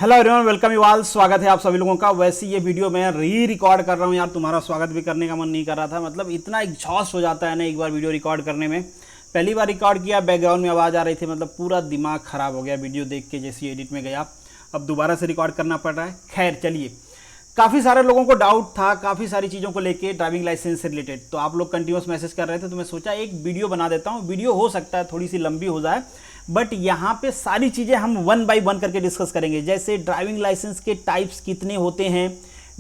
Hello everyone, welcome you all. स्वागत है आप सभी लोगों का। वैसे ये वीडियो मैं रिकॉर्ड कर रहा हूँ यार, तुम्हारा स्वागत भी करने का मन नहीं कर रहा था। मतलब इतना एग्जॉस्ट हो जाता है ना एक बार वीडियो रिकॉर्ड करने में। पहली बार रिकॉर्ड किया, बैकग्राउंड में आवाज़ आ रही थी, मतलब पूरा दिमाग ख़राब हो गया वीडियो देख के। जैसी एडिट में गया, अब दोबारा से रिकॉर्ड करना पड़ रहा है। खैर चलिए, काफ़ी सारे लोगों को डाउट था काफ़ी सारी चीज़ों को लेके ड्राइविंग लाइसेंस से रिलेटेड, तो आप लोग कंटिन्यूस मैसेज कर रहे थे, तो मैं सोचा एक वीडियो बना देता हूँ। वीडियो हो सकता है थोड़ी सी लंबी हो जाए, बट यहाँ पे सारी चीज़ें हम वन बाय वन करके डिस्कस करेंगे। जैसे ड्राइविंग लाइसेंस के टाइप्स कितने होते हैं,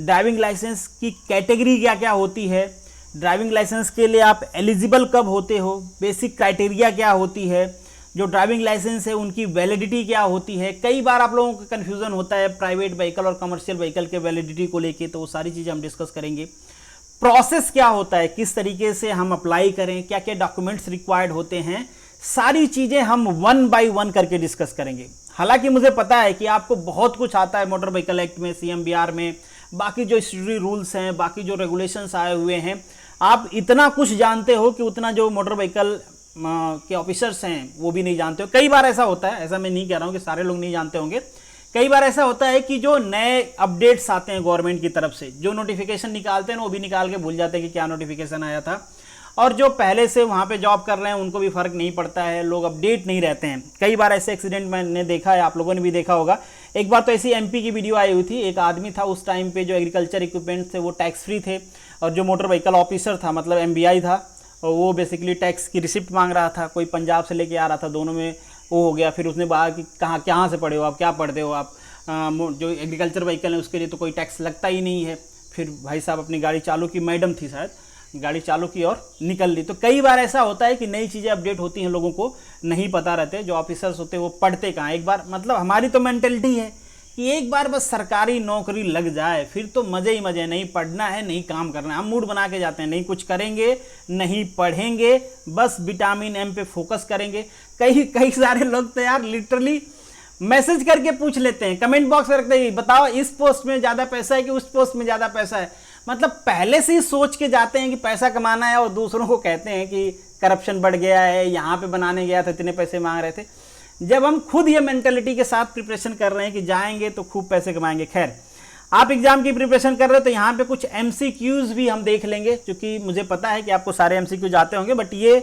ड्राइविंग लाइसेंस की कैटेगरी क्या क्या होती है, ड्राइविंग लाइसेंस के लिए आप एलिजिबल कब होते हो, बेसिक क्राइटेरिया क्या होती है, जो ड्राइविंग लाइसेंस है उनकी वैलिडिटी क्या होती है। कई बार आप लोगों को कन्फ्यूज़न होता है प्राइवेट व्हीकल और कमर्शियल व्हीकल के वैलिडिटी को लेके, तो वो सारी चीज़ें हम डिस्कस करेंगे। प्रोसेस क्या होता है, किस तरीके से हम अप्लाई करें, क्या क्या डॉक्यूमेंट्स रिक्वायर्ड होते हैं, सारी चीज़ें हम वन बाय वन करके डिस्कस करेंगे। हालांकि मुझे पता है कि आपको बहुत कुछ आता है मोटर व्हीकल एक्ट में, CMVR में, बाकी जो स्टैट्यूटरी रूल्स हैं, बाकी जो रेगुलेशंस आए हुए हैं, आप इतना कुछ जानते हो कि उतना जो मोटर व्हीकल के ऑफिसर्स हैं वो भी नहीं जानते हो। कई बार ऐसा होता है, ऐसा मैं नहीं कह रहा हूँ कि सारे लोग नहीं जानते होंगे। कई बार ऐसा होता है कि जो नए अपडेट्स आते हैं गवर्नमेंट की तरफ से, जो नोटिफिकेशन निकालते हैं वो भी निकाल के भूल जाते हैं कि क्या नोटिफिकेशन आया था। और जो पहले से वहाँ पे जॉब कर रहे हैं उनको भी फ़र्क नहीं पड़ता है, लोग अपडेट नहीं रहते हैं। कई बार ऐसे एक्सीडेंट मैंने देखा है, आप लोगों ने भी देखा होगा। एक बार तो ऐसी MP की वीडियो आई हुई थी, एक आदमी था उस टाइम पे, जो एग्रीकल्चर इक्विपमेंट थे वो टैक्स फ्री थे, और जो मोटर व्हीकल ऑफिसर था मतलब MVI था, और वो बेसिकली टैक्स की रिसिप्ट मांग रहा था। कोई पंजाब से लेके आ रहा था, दोनों में वो हो गया। फिर उसने कहा कि कहाँ से पढ़े हो आप, क्या पढ़ते हो आप, जो एग्रीकल्चर व्हीकल है उसके लिए तो कोई टैक्स लगता ही नहीं है। फिर भाई साहब अपनी गाड़ी चालू की, मैडम थी शायद, गाड़ी चालू की और निकल ली। तो कई बार ऐसा होता है कि नई चीज़ें अपडेट होती हैं, लोगों को नहीं पता रहते। जो ऑफिसर्स होते हैं वो पढ़ते कहाँ। एक बार मतलब हमारी तो मेंटेलिटी है कि एक बार बस सरकारी नौकरी लग जाए फिर तो मज़े ही मज़े, नहीं पढ़ना है नहीं काम करना है। हम मूड बना के जाते हैं, नहीं कुछ करेंगे नहीं पढ़ेंगे, बस विटामिन M पे फोकस करेंगे। कई सारे लोग तो यार लिटरली मैसेज करके पूछ लेते हैं, कमेंट बॉक्स में रखते हैं, बताओ इस पोस्ट में ज़्यादा पैसा है कि उस पोस्ट में ज़्यादा पैसा है। मतलब पहले से ही सोच के जाते हैं कि पैसा कमाना है, और दूसरों को कहते हैं कि करप्शन बढ़ गया है, यहाँ पे बनाने गया था इतने पैसे मांग रहे थे। जब हम खुद ये मेंटेलिटी के साथ प्रिपरेशन कर रहे हैं कि जाएंगे तो खूब पैसे कमाएंगे। खैर, आप एग्जाम की प्रिपरेशन कर रहे हो तो यहाँ पे कुछ MCQs भी हम देख लेंगे, क्योंकि मुझे पता है कि आपको सारे MCQ आते होंगे, बट ये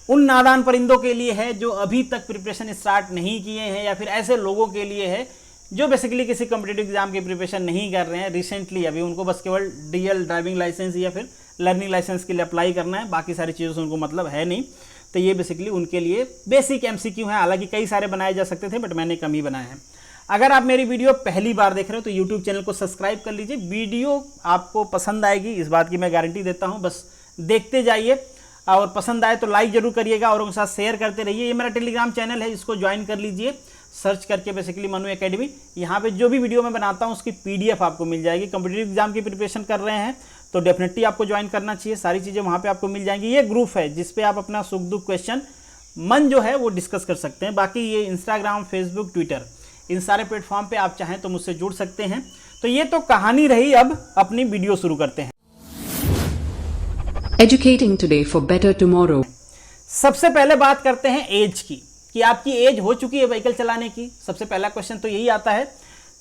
उन नादान परिंदों के लिए है जो अभी तक प्रिपरेशन स्टार्ट नहीं किए हैं, या फिर ऐसे लोगों के लिए है जो बेसिकली किसी कॉम्पिटिटिव एग्जाम की प्रिपरेशन नहीं कर रहे हैं रिसेंटली अभी। उनको बस केवल DL ड्राइविंग लाइसेंस या फिर लर्निंग लाइसेंस के लिए अप्लाई करना है, बाकी सारी चीज़ों से उनको मतलब है नहीं। तो ये बेसिकली उनके लिए बेसिक MCQ हैं। हालांकि कई सारे बनाए जा सकते थे, बट मैंने कम ही बनाए हैं। अगर आप मेरी वीडियो पहली बार देख रहे हो तो यूट्यूब चैनल को सब्सक्राइब कर लीजिए। वीडियो आपको पसंद आएगी, इस बात की मैं गारंटी देता हूँ। बस देखते जाइए, और पसंद आए तो लाइक जरूर करिएगा और उनके साथ शेयर करते रहिए। ये मेरा टेलीग्राम चैनल है, इसको ज्वाइन कर लीजिए, सर्च करके बेसिकली मनु एकेडमी। यहाँ पे जो भी वीडियो मैं बनाता हूँ उसकी PDF आपको मिल जाएगी। कॉम्पिटिटिव एग्जाम की प्रिपरेशन कर रहे हैं तो डेफिनेटली आपको ज्वाइन करना चाहिए, सारी चीज़ें वहाँ पे आपको मिल जाएंगी। ये ग्रुप है जिस पे आप अपना सुख दुख क्वेश्चन मन जो है वो डिस्कस कर सकते हैं। बाकी ये इंस्टाग्राम, फेसबुक, ट्विटर, इन सारे प्लेटफॉर्म पे आप चाहें तो मुझसे जुड़ सकते हैं। तो ये तो कहानी रही, अब अपनी वीडियो शुरू करते हैं। Educating today for better tomorrow. सबसे पहले बात करते हैं एज की, कि आपकी एज हो चुकी है व्हीकल चलाने की। सबसे पहला क्वेश्चन तो यही आता है।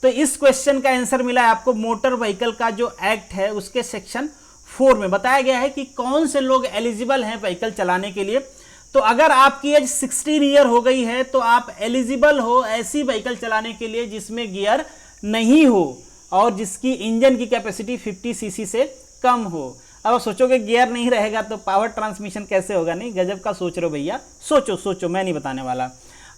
तो इस क्वेश्चन का आंसर मिला है आपको, मोटर व्हीकल का जो एक्ट है उसके सेक्शन 4 में बताया गया है कि कौन से लोग एलिजिबल हैं व्हीकल चलाने के लिए। तो अगर आपकी एज 16 ईयर हो गई है तो आप एलिजिबल हो ऐसी व्हीकल चलाने के लिए जिसमें गियर नहीं हो और जिसकी इंजन की कैपेसिटी 50 cc से कम हो। अब सोचोगे गियर नहीं रहेगा तो पावर ट्रांसमिशन कैसे होगा, नहीं गजब का सोच रहे हो भैया, सोचो, मैं नहीं बताने वाला।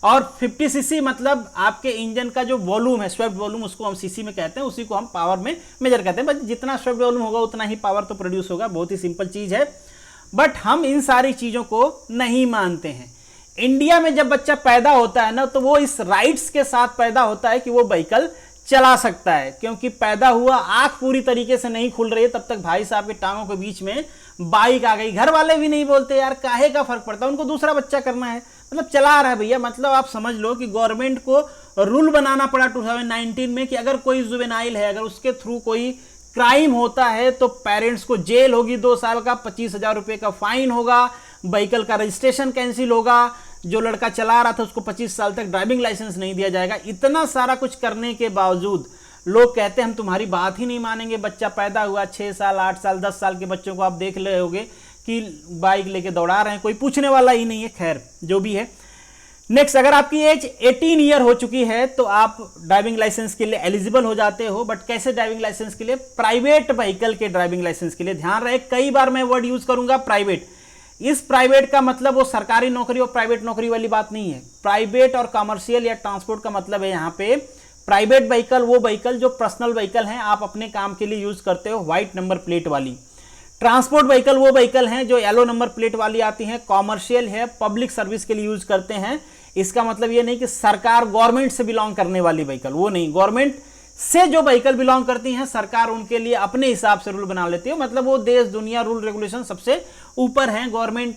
और 50 cc मतलब आपके इंजन का जो वॉल्यूम है, स्वेप्ट वॉल्यूम, उसको हम CC में कहते हैं, उसी को हम पावर में मेजर करते हैं। बस जितना स्वेप्ट वॉल्यूम होगा उतना ही पावर तो प्रोड्यूस होगा, बहुत ही सिंपल चीज़ है। बट हम इन सारी चीज़ों को नहीं मानते हैं। इंडिया में जब बच्चा पैदा होता है ना, तो वो इस राइट्स के साथ पैदा होता है कि वो व्हीकल चला सकता है, क्योंकि पैदा हुआ, आंख पूरी तरीके से नहीं खुल रही है तब तक भाई साहब के टांगों के बीच में बाइक आ गई। घर वाले भी नहीं बोलते यार, काहे का फर्क पड़ता है, उनको दूसरा बच्चा करना है, मतलब चला रहा है भैया। मतलब आप समझ लो कि गवर्नमेंट को रूल बनाना पड़ा 2019 में कि अगर कोई जुवेनाइल है, अगर उसके थ्रू कोई क्राइम होता है तो पेरेंट्स को जेल होगी 2 साल का, 25,000 रुपये का फाइन होगा, व्हीकल का रजिस्ट्रेशन कैंसिल होगा, जो लड़का चला रहा था उसको 25 साल तक ड्राइविंग लाइसेंस नहीं दिया जाएगा। इतना सारा कुछ करने के बावजूद लोग कहते हैं हम तुम्हारी बात ही नहीं मानेंगे। बच्चा पैदा हुआ 6 साल 8 साल 10 साल के बच्चों को आप देख रहे होगे कि बाइक लेके दौड़ा रहे हैं, कोई पूछने वाला ही नहीं है। खैर जो भी है, नेक्स्ट, अगर आपकी एज 18 ईयर हो चुकी है तो आप ड्राइविंग लाइसेंस के लिए एलिजिबल हो जाते हो। बट कैसे ड्राइविंग लाइसेंस के लिए? प्राइवेट व्हीकल के ड्राइविंग लाइसेंस के लिए। ध्यान रहे, कई बार मैं वर्ड यूज करूंगा प्राइवेट। इस प्राइवेट का मतलब वो सरकारी नौकरी और प्राइवेट नौकरी वाली बात नहीं है। प्राइवेट और कमर्शियल या ट्रांसपोर्ट का मतलब है यहाँ पे प्राइवेट व्हीकल वो व्हीकल जो पर्सनल व्हीकल हैं, आप अपने काम के लिए यूज करते हो, व्हाइट नंबर प्लेट वाली। ट्रांसपोर्ट व्हीकल वो व्हीकल हैं जो येलो नंबर प्लेट वाली आती हैं। कॉमर्शियल है, पब्लिक सर्विस के लिए यूज करते हैं। इसका मतलब ये नहीं कि सरकार गवर्नमेंट से बिलोंग करने वाली व्हीकल, वो नहीं। गवर्नमेंट से जो व्हीकल बिलोंग करती हैं, सरकार उनके लिए अपने हिसाब से रूल बना लेती है। मतलब वो देश दुनिया रूल रेगुलेशन सबसे ऊपर हैं। गवर्नमेंट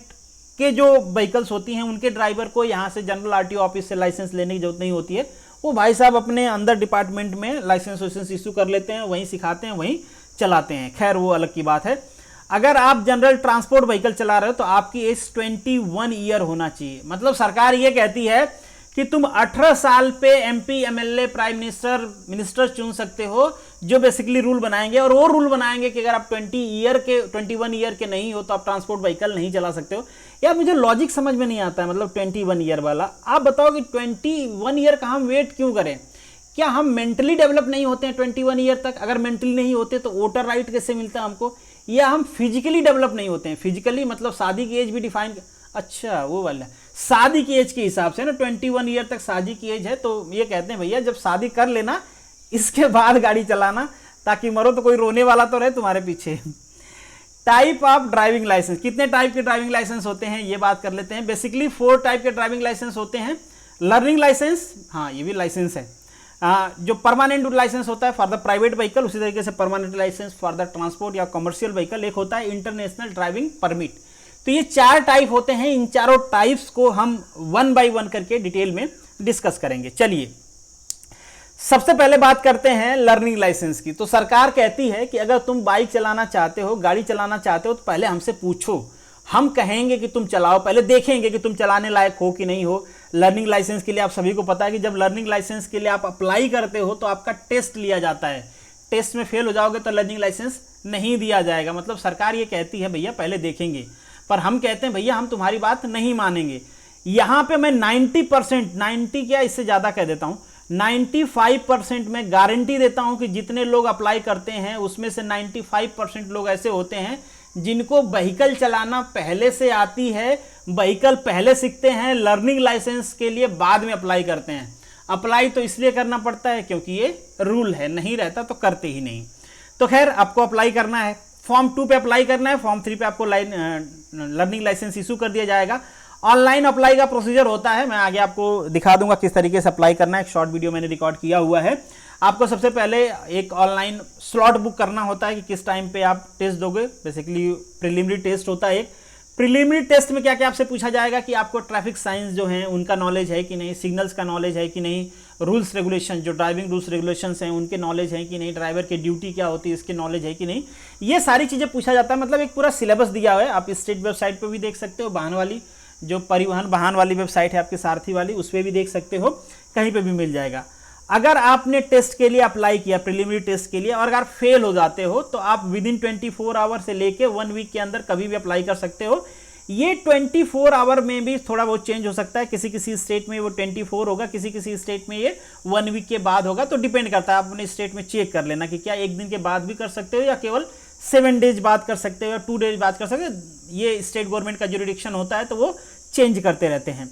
के जो व्हीकल्स होती हैं उनके ड्राइवर को यहाँ से जनरल आरटीओ ऑफिस से लाइसेंस लेने की जरूरत नहीं होती है। वो भाई साहब अपने अंदर डिपार्टमेंट में लाइसेंस इशू कर लेते हैं, वहीं सिखाते हैं, वहीं चलाते हैं। खैर वो अलग की बात है। अगर आप जनरल ट्रांसपोर्ट व्हीकल चला रहे हो तो आपकी एज 21 ईयर होना चाहिए। मतलब सरकार ये कहती है कि तुम 18 साल पे एमपी, एमएलए, प्राइम मिनिस्टर चुन सकते हो, जो बेसिकली रूल बनाएंगे। और वो रूल बनाएंगे कि अगर आप 21 ईयर के नहीं हो तो आप ट्रांसपोर्ट व्हीकल नहीं चला सकते हो। यार मुझे लॉजिक समझ में नहीं आता है, मतलब 21 ईयर वाला। आप बताओ कि 21 ईयर का हम वेट क्यों करें? क्या हम मेंटली डेवलप नहीं होते हैं 21 ईयर तक? अगर मेंटली नहीं होते तो वोटर राइट कैसे मिलता है हमको? या हम फिजिकली डेवलप नहीं होते हैं? फिजिकली मतलब शादी की एज भी डिफाइन, अच्छा वो वाला शादी की एज के हिसाब से ना 21 ईयर तक शादी की एज है। तो ये कहते हैं भैया जब शादी कर लेना इसके बाद गाड़ी चलाना, ताकि मरो तो कोई रोने वाला तो रहे तुम्हारे पीछे। टाइप ऑफ ड्राइविंग लाइसेंस, कितने टाइप के ड्राइविंग लाइसेंस होते हैं ये बात कर लेते हैं। बेसिकली 4 टाइप के ड्राइविंग लाइसेंस होते हैं। लर्निंग लाइसेंस, हाँ ये भी लाइसेंस है। जो परमानेंट लाइसेंस होता है फॉर द प्राइवेट व्हीकल, उसी तरीके से permanent licence for the transport या कमर्शियल व्हीकल। एक होता है इंटरनेशनल ड्राइविंग परमिट। तो ये 4 टाइप होते हैं। इन चारों टाइप्स को हम 1 बाय 1 करके डिटेल में डिस्कस करेंगे। चलिए सबसे पहले बात करते हैं लर्निंग लाइसेंस की। तो सरकार कहती है कि अगर तुम बाइक चलाना चाहते हो, गाड़ी चलाना चाहते हो, तो पहले हमसे पूछो, हम कहेंगे कि तुम चलाओ, पहले देखेंगे कि तुम चलाने लायक हो कि नहीं हो। लर्निंग लाइसेंस के लिए आप सभी को पता है कि जब लर्निंग लाइसेंस के लिए आप अप्लाई करते हो तो आपका टेस्ट लिया जाता है। टेस्ट में फेल हो जाओगे तो लर्निंग लाइसेंस नहीं दिया जाएगा। मतलब सरकार ये कहती है भैया पहले देखेंगे, पर हम कहते हैं भैया हम तुम्हारी बात नहीं मानेंगे। यहाँ पे मैं 90%, 90 क्या इससे ज़्यादा कह देता हूँ, 95% में गारंटी देता हूँ कि जितने लोग अप्लाई करते हैं उसमें से 95% लोग ऐसे होते हैं जिनको व्हीकल चलाना पहले से आती है, व्हीकल पहले सीखते हैं, लर्निंग लाइसेंस के लिए बाद में अप्लाई करते हैं। अप्लाई तो इसलिए करना पड़ता है क्योंकि ये रूल है, नहीं रहता तो करते ही नहीं। तो खैर आपको अप्लाई करना है, फॉर्म 2 पे अप्लाई करना है, फॉर्म 3 पे आपको लर्निंग लाइसेंस इशू कर दिया जाएगा। ऑनलाइन अप्लाई का प्रोसीजर होता है, मैं आगे आपको दिखा दूंगा किस तरीके से अप्लाई करना है। एक शॉर्ट वीडियो मैंने रिकॉर्ड किया हुआ है। आपको सबसे पहले एक ऑनलाइन स्लॉट बुक करना होता है कि किस टाइम पे आप टेस्ट दोगे। बेसिकली प्रीलिमिनरी टेस्ट होता है एक। प्रीलिमिनरी टेस्ट में क्या क्या आपसे पूछा जाएगा कि आपको ट्रैफिक साइंस जो हैं उनका नॉलेज है कि नहीं, सिग्नल्स का नॉलेज है कि नहीं, रूल्स रेगुलेशन जो ड्राइविंग रूल्स रेगुलेशंस हैं उनके नॉलेज है कि नहीं, ड्राइवर की ड्यूटी क्या होती है इसके नॉलेज है कि नहीं, ये सारी चीज़ें पूछा जाता है। मतलब एक पूरा सिलेबस दिया हुआ है। आप स्टेट वेबसाइट पर भी देख सकते हो, वाहन वाली जो परिवहन वाहन वाली वेबसाइट है आपके सारथी वाली, उस पर भी देख सकते हो, कहीं पे भी मिल जाएगा। अगर आपने टेस्ट के लिए अप्लाई किया, प्रीलिमिनरी टेस्ट के लिए, और अगर फेल हो जाते हो तो आप विदिन 24 आवर से लेके 1 वीक के अंदर कभी भी अप्लाई कर सकते हो। ये 24 आवर में भी थोड़ा बहुत चेंज हो सकता है। किसी किसी स्टेट में वो 24 होगा, किसी किसी स्टेट में ये 1 वीक के बाद होगा। तो डिपेंड करता है, आप अपने स्टेट में चेक कर लेना कि क्या 1 दिन के बाद भी कर सकते हो या केवल 7 डेज बाद कर सकते हो या 2 डेज बाद कर सकते हो। ये स्टेट गवर्नमेंट का जुरिडिक्शन होता है तो वो चेंज करते रहते हैं।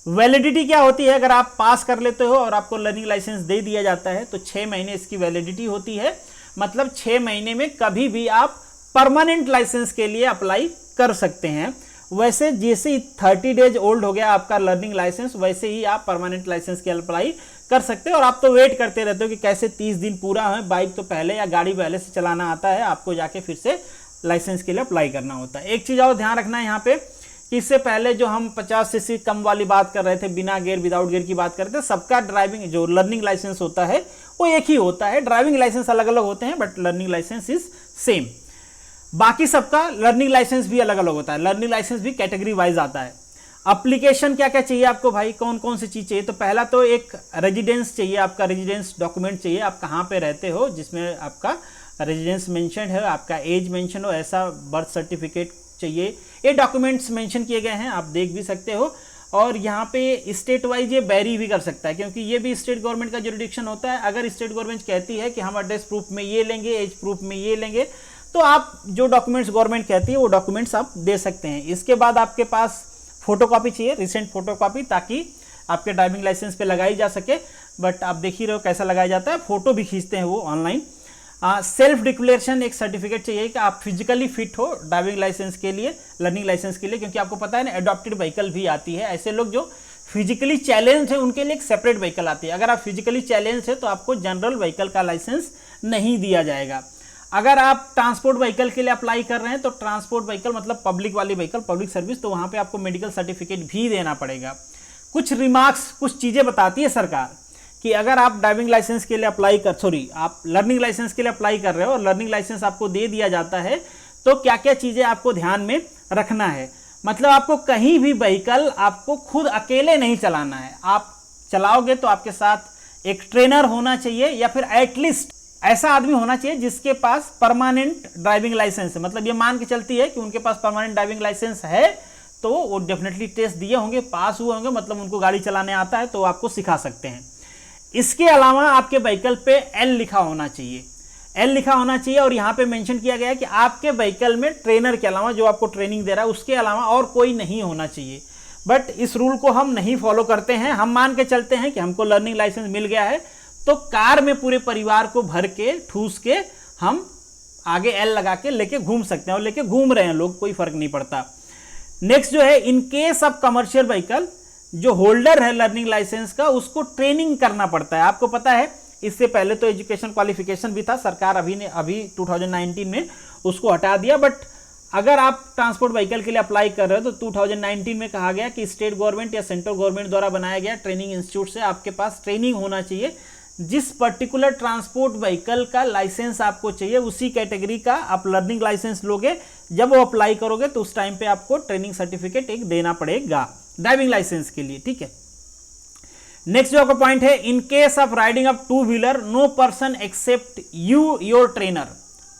वैलिडिटी क्या होती है? अगर आप पास कर लेते हो और आपको लर्निंग लाइसेंस दे दिया जाता है तो 6 महीने इसकी वैलिडिटी होती है। मतलब 6 महीने में कभी भी आप परमानेंट लाइसेंस के लिए अप्लाई कर सकते हैं। वैसे जैसे ही 30 डेज ओल्ड हो गया आपका लर्निंग लाइसेंस, वैसे ही आप परमानेंट लाइसेंस के अप्लाई कर सकते हो। और आप तो वेट करते रहते हो कि कैसे 30 दिन पूरा हो, बाइक तो पहले या गाड़ी पहले से चलाना आता है, आपको जाके फिर से लाइसेंस के लिए अप्लाई करना होता है। एक चीज़ और ध्यान रखना है यहाँ पे कि इससे पहले जो हम 50 सीसी कम वाली बात कर रहे थे, बिना गियर विदाउट गियर की बात कर रहे थे, सबका ड्राइविंग जो लर्निंग लाइसेंस होता है वो एक ही होता है। ड्राइविंग लाइसेंस अलग अलग होते हैं but learning licence is same. बाकी सबका लर्निंग लाइसेंस भी अलग अलग होता है। लर्निंग लाइसेंस भी कैटेगरी वाइज आता है। एप्लीकेशन क्या क्या चाहिए आपको भाई, कौन कौन सी चीज़ चाहिए? तो पहला तो एक रेजिडेंस चाहिए, आपका रेजिडेंस डॉक्यूमेंट चाहिए, आप कहाँ पे रहते हो, जिसमें आपका रेजिडेंस मेंशन है, आपका एज मेंशन हो, ऐसा बर्थ सर्टिफिकेट चाहिए। ये डॉक्यूमेंट्स मेंशन किए गए हैं, आप देख भी सकते हो। और यहाँ पे स्टेट वाइज ये वेरी भी कर सकता है, क्योंकि ये भी स्टेट गवर्नमेंट का जुरिडिक्शन होता है। अगर स्टेट गवर्नमेंट कहती है कि हम एड्रेस प्रूफ में ये लेंगे, एज प्रूफ में ये लेंगे, तो आप जो डॉक्यूमेंट्स गवर्नमेंट कहती है वो डॉक्यूमेंट्स आप दे सकते हैं। इसके बाद आपके पास फोटोकॉपी चाहिए, रिसेंट फोटोकॉपी, ताकि आपके ड्राइविंग लाइसेंस पे लगाई जा सके। बट आप देख ही रहे हो कैसा लगाया जाता है, फोटो भी खींचते हैं वो ऑनलाइन। सेल्फ डिक्लेरेशन एक सर्टिफिकेट चाहिए कि आप फिजिकली फिट हो ड्राइविंग लाइसेंस के लिए, लर्निंग लाइसेंस के लिए, क्योंकि आपको पता है ना एडॉप्टेड व्हीकल भी आती है। ऐसे लोग जो फिजिकली चैलेंज है उनके लिए एक सेपरेट व्हीकल आती है। अगर आप फिजिकली चैलेंज है तो आपको जनरल व्हीकल का लाइसेंस नहीं दिया जाएगा। अगर आप ट्रांसपोर्ट व्हीकल के लिए अप्लाई कर रहे हैं तो ट्रांसपोर्ट व्हीकल मतलब पब्लिक वाली व्हीकल, पब्लिक सर्विस, तो वहाँ पे आपको मेडिकल सर्टिफिकेट भी देना पड़ेगा। कुछ रिमार्क्स, कुछ चीज़ें बताती है सरकार कि अगर आप ड्राइविंग लाइसेंस के लिए आप लर्निंग लाइसेंस के लिए अप्लाई कर रहे हो और लर्निंग लाइसेंस आपको दे दिया जाता है, तो क्या क्या चीज़ें आपको ध्यान में रखना है। मतलब आपको कहीं भी व्हीकल आपको खुद अकेले नहीं चलाना है। आप चलाओगे तो आपके साथ एक ट्रेनर होना चाहिए, या फिर एटलीस्ट ऐसा आदमी होना चाहिए जिसके पास परमानेंट ड्राइविंग लाइसेंस है। मतलब ये मान के चलती है कि उनके पास परमानेंट ड्राइविंग लाइसेंस है, तो वो डेफिनेटली टेस्ट दिए होंगे, पास हुए होंगे, मतलब उनको गाड़ी चलाने आता है, तो आपको सिखा सकते हैं। इसके अलावा आपके व्हीकल पे एल लिखा होना चाहिए, एल लिखा होना चाहिए। और यहाँ पे मेंशन किया गया है कि आपके व्हीकल में ट्रेनर के अलावा, जो आपको ट्रेनिंग दे रहा है, उसके अलावा और कोई नहीं होना चाहिए। बट इस रूल को हम नहीं फॉलो करते हैं। हम मान के चलते हैं कि हमको लर्निंग लाइसेंस मिल गया है तो कार में पूरे परिवार को भर के ठूस के हम आगे एल लगा के लेके घूम सकते हैं, और लेके घूम रहे हैं लोग, कोई फर्क नहीं पड़ता। नेक्स्ट जो है, in case of commercial vehicle, जो होल्डर है लर्निंग लाइसेंस का, उसको ट्रेनिंग करना पड़ता है। आपको पता है इससे पहले तो एजुकेशन क्वालिफिकेशन भी था, सरकार अभी 2019 में उसको हटा दिया। बट अगर आप ट्रांसपोर्ट व्हीकल के लिए अप्लाई कर रहे हो तो 2019 में कहा गया कि स्टेट गवर्नमेंट या सेंट्रल गवर्नमेंट द्वारा बनाया गया ट्रेनिंग इंस्टीट्यूट से आपके पास ट्रेनिंग होना चाहिए। जिस पर्टिकुलर ट्रांसपोर्ट व्हीकल का लाइसेंस आपको चाहिए, उसी कैटेगरी का आप लर्निंग लाइसेंस लोगे। जब वो अप्लाई करोगे तो उस टाइम पे आपको ट्रेनिंग सर्टिफिकेट एक देना पड़ेगा ड्राइविंग लाइसेंस के लिए, ठीक है। नेक्स्ट जो आपका पॉइंट है, in case of riding up two wheeler, no person except you your trainer.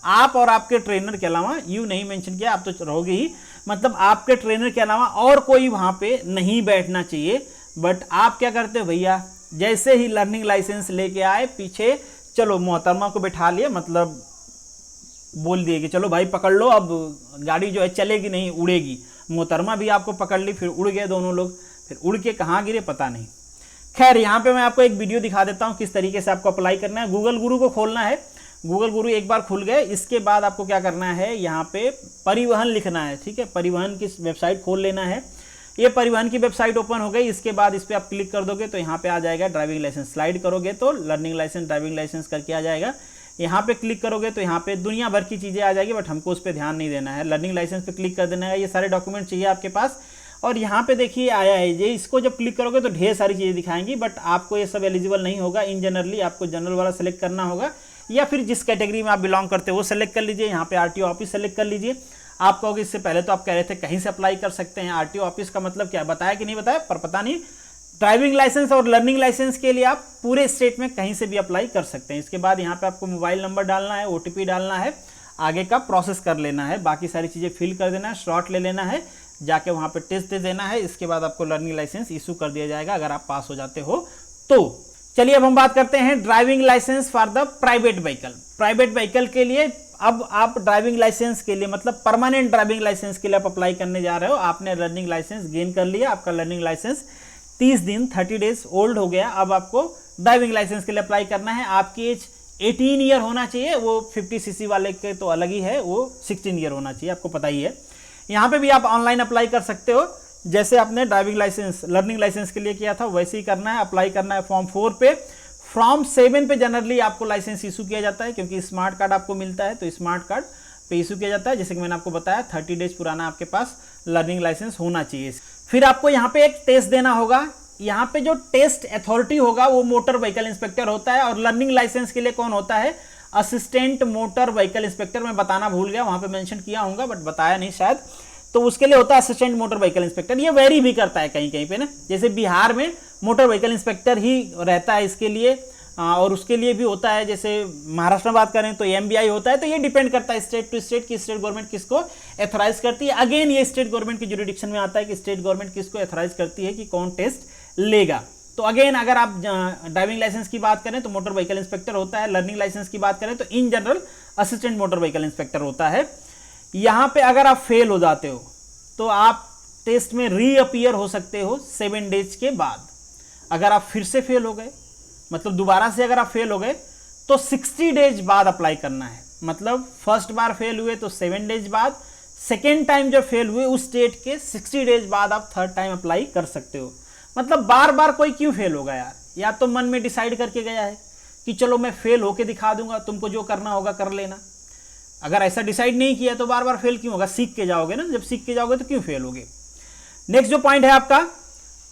आप और आपके ट्रेनर के अलावा, यू नहीं मेंशन किया, आप तो रहोगे ही, मतलब आपके ट्रेनर के अलावा और कोई वहां पे नहीं बैठना चाहिए। बट आप क्या करते हो भैया, जैसे ही लर्निंग लाइसेंस लेके आए, पीछे चलो मोहतरमा को बैठा लिया, मतलब बोल दिए कि चलो भाई पकड़ लो, अब गाड़ी जो है चलेगी नहीं, उड़ेगी। मोहतरमा भी आपको पकड़ ली, फिर उड़ गए दोनों लोग, फिर उड़ के कहाँ गिरे पता नहीं। खैर, यहाँ पे मैं आपको एक वीडियो दिखा देता हूँ किस तरीके से आपको अप्लाई करना है। गूगल गुरु को खोलना है, गूगल गुरु एक बार खुल गए, इसके बाद आपको क्या करना है, यहाँ पे परिवहन लिखना है, ठीक है। परिवहन की वेबसाइट खोल लेना है। ये परिवहन की वेबसाइट ओपन हो गई। इसके बाद इस पर आप क्लिक कर दोगे तो यहाँ पे आ जाएगा ड्राइविंग लाइसेंस। स्लाइड करोगे तो लर्निंग लाइसेंस, ड्राइविंग लाइसेंस करके आ जाएगा। यहाँ पे क्लिक करोगे तो यहाँ पे दुनिया भर की चीज़ें आ जाएगी, बट हमको उस पर ध्यान नहीं देना है। लर्निंग लाइसेंस पे क्लिक कर देना है, ये सारे डॉक्यूमेंट चाहिए आपके पास। और यहाँ पे देखिए आया है ये, इसको जब क्लिक करोगे तो ढेर सारी चीज़ें दिखाएंगी, बट आपको ये सब एलिजिबल नहीं होगा। इन जनरली आपको जनरल वाला सेलेक्ट करना होगा, या फिर जिस कैटेगरी में आप बिलोंग करते हो वो सेलेक्ट कर लीजिए। यहाँ पे आरटीओ ऑफिस सेलेक्ट कर लीजिए। आप कहोगे इससे पहले तो आप कह रहे थे कहीं से अप्लाई कर सकते हैं, आरटीओ ऑफिस का मतलब क्या बताया कि नहीं बताया, पर पता नहीं। ड्राइविंग लाइसेंस और लर्निंग लाइसेंस के लिए आप पूरे स्टेट में कहीं से भी अप्लाई कर सकते हैं। इसके बाद यहाँ पे आपको मोबाइल नंबर डालना है, ओटीपी डालना है, आगे का प्रोसेस कर लेना है, बाकी सारी चीज़ें फिल कर देना है, शॉट ले लेना है, जाके वहाँ पे टेस्ट दे देना है। इसके बाद आपको लर्निंग लाइसेंस इशू कर दिया जाएगा अगर आप पास हो जाते हो तो। चलिए अब हम बात करते हैं driving licence for the private vehicle. Private vehicle के लिए अब आप ड्राइविंग लाइसेंस के लिए, मतलब परमानेंट ड्राइविंग लाइसेंस के लिए आप अप्लाई करने जा रहे हो। आपने लर्निंग लाइसेंस गेन कर लिया, आपका लर्निंग लाइसेंस 30 दिन 30 डेज ओल्ड हो गया। अब आपको ड्राइविंग लाइसेंस के लिए अप्लाई करना है। आपकी एज 18 ईयर होना चाहिए, वो 50 सीसी वाले के तो अलग ही है, वो 16 ईयर होना चाहिए, आपको पता ही है। यहाँ पे भी आप ऑनलाइन अप्लाई कर सकते हो, जैसे आपने ड्राइविंग लाइसेंस लर्निंग लाइसेंस के लिए किया था वैसे ही करना है। अप्लाई करना है फॉर्म 4 पे। फॉर्म 7 पे जनरली आपको लाइसेंस इशू किया जाता है, क्योंकि स्मार्ट कार्ड आपको मिलता है, तो स्मार्ट कार्ड पे इशू किया जाता है। जैसे कि मैंने आपको बताया 30 डेज पुराना आपके पास लर्निंग लाइसेंस होना चाहिए। फिर आपको यहाँ पे एक टेस्ट देना होगा। यहाँ पे जो टेस्ट अथॉरिटी होगा वो मोटर व्हीकल इंस्पेक्टर होता है, और लर्निंग लाइसेंस के लिए कौन होता है, असिस्टेंट मोटर व्हीकल इंस्पेक्टर। मैं बताना भूल गया, वहाँ पे मेंशन किया होगा बट बताया नहीं शायद। तो उसके लिए होता है असिस्टेंट मोटर व्हीकल इंस्पेक्टर। ये वेरी भी करता है कहीं कहीं पे ना, जैसे बिहार में मोटर व्हीकल इंस्पेक्टर ही रहता है इसके लिए, और उसके लिए भी होता है, जैसे महाराष्ट्र में बात करें तो MBI होता है। तो ये डिपेंड करता है स्टेट टू स्टेट कि स्टेट गवर्नमेंट किसको एथोराइज करती है। अगेन ये स्टेट गवर्नमेंट की जुरिडिक्शन में आता है कि स्टेट गवर्नमेंट किसको एथोराइज करती है कि कौन टेस्ट लेगा। तो अगेन अगर आप ड्राइविंग लाइसेंस की बात करें तो मोटर व्हीकल इंस्पेक्टर होता है, लर्निंग लाइसेंस की बात करें तो in general assistant motor vehicle inspector होता है। यहाँ पे अगर आप फेल हो जाते हो तो आप टेस्ट में रीअपियर हो सकते हो 7 डेज के बाद। अगर आप फिर से फेल हो गए, मतलब दोबारा से अगर आप फेल हो गए तो 60 डेज बाद अप्लाई करना है। मतलब फर्स्ट बार फेल हुए तो 7 डेज बाद, सेकेंड टाइम जब फेल हुए उस डेट के 60 डेज बाद आप थर्ड टाइम अप्लाई कर सकते हो। मतलब बार बार कोई क्यों फेल होगा यार? या तो मन में डिसाइड करके गया है कि चलो मैं फेल होके दिखा दूंगा, तुमको जो करना होगा कर लेना। अगर ऐसा डिसाइड नहीं किया तो बार बार फेल क्यों होगा? सीख के जाओगे ना, जब सीख के जाओगे तो क्यों फेल होगे। नेक्स्ट जो पॉइंट है आपका,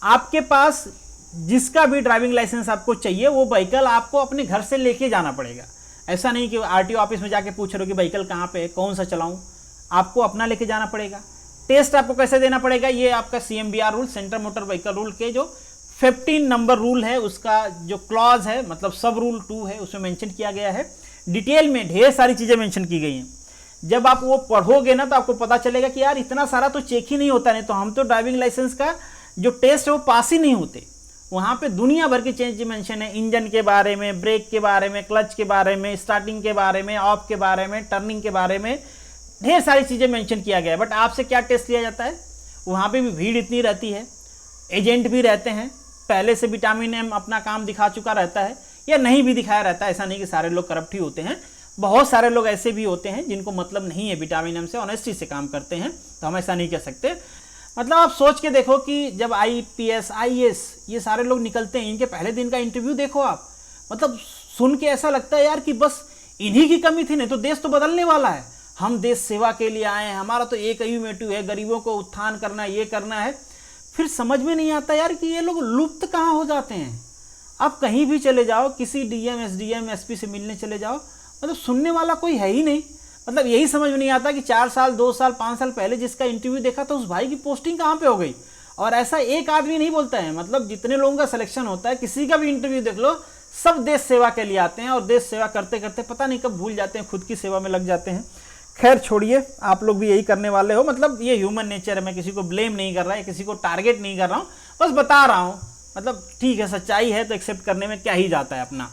आपके पास जिसका भी ड्राइविंग लाइसेंस आपको चाहिए वो व्हीकल आपको अपने घर से लेके जाना पड़ेगा। ऐसा नहीं कि RTO ऑफिस में जाके पूछ रहे हो कि व्हीकल कहाँ पे है, कौन सा चलाऊं, आपको अपना लेके जाना पड़ेगा। टेस्ट आपको कैसे देना पड़ेगा, ये आपका CMVR rule, central motor vehicle rule के जो 15 नंबर रूल है उसका जो क्लॉज है, मतलब सब रूल 2 है, उसमें मेंशन किया गया है। डिटेल में ढेर सारी चीज़ें मेंशन की गई हैं। जब आप वो पढ़ोगे ना तो आपको पता चलेगा कि यार इतना सारा तो चेक ही नहीं होता, नहीं तो हम तो ड्राइविंग लाइसेंस का जो टेस्ट है वो पास ही नहीं होते। वहाँ पे दुनिया भर की चीज मेंशन है, इंजन के बारे में, ब्रेक के बारे में, क्लच के बारे में, स्टार्टिंग के बारे में, ऑफ के बारे में, टर्निंग के बारे में, ढेर सारी चीज़ें मेंशन किया गया है। बट आपसे क्या टेस्ट लिया जाता है? वहाँ पे भी भीड़ इतनी रहती है, एजेंट भी रहते हैं, पहले से विटामिन M अपना काम दिखा चुका रहता है या नहीं भी दिखाया रहता है। ऐसा नहीं कि सारे लोग करप्ट ही होते हैं, बहुत सारे लोग ऐसे भी होते हैं जिनको मतलब नहीं है विटामिन M से, ऑनेस्टी से काम करते हैं। तो हम ऐसा नहीं कह सकते। मतलब आप सोच के देखो कि जब IPS IAS ये सारे लोग निकलते हैं, इनके पहले दिन का इंटरव्यू देखो आप, मतलब सुन के ऐसा लगता है यार कि बस इन्हीं की कमी थी, नहीं तो देश तो बदलने वाला है। हम देश सेवा के लिए आए हैं, हमारा तो एक ही मोटिव है, गरीबों को उत्थान करना है, ये करना है। फिर समझ में नहीं आता यार कि ये लोग लुप्त कहाँ हो जाते हैं। आप कहीं भी चले जाओ, किसी DM SDM SP से मिलने चले जाओ, मतलब सुनने वाला कोई है ही नहीं। मतलब यही समझ में नहीं आता कि 4 साल 2 साल 5 साल पहले जिसका इंटरव्यू देखा था उस भाई की पोस्टिंग कहाँ पे हो गई। और ऐसा एक आदमी नहीं बोलता है, मतलब जितने लोगों का सिलेक्शन होता है, किसी का भी इंटरव्यू देख लो, सब देश सेवा के लिए आते हैं और देश सेवा करते करते पता नहीं कब भूल जाते हैं, खुद की सेवा में लग जाते हैं। खैर छोड़िए, आप लोग भी यही करने वाले हो। मतलब ये ह्यूमन नेचर है, मैं किसी को ब्लेम नहीं कर रहा है, किसी को टारगेट नहीं कर रहा हूँ, बस बता रहा हूँ। मतलब ठीक है, सच्चाई है तो एक्सेप्ट करने में क्या ही जाता है अपना।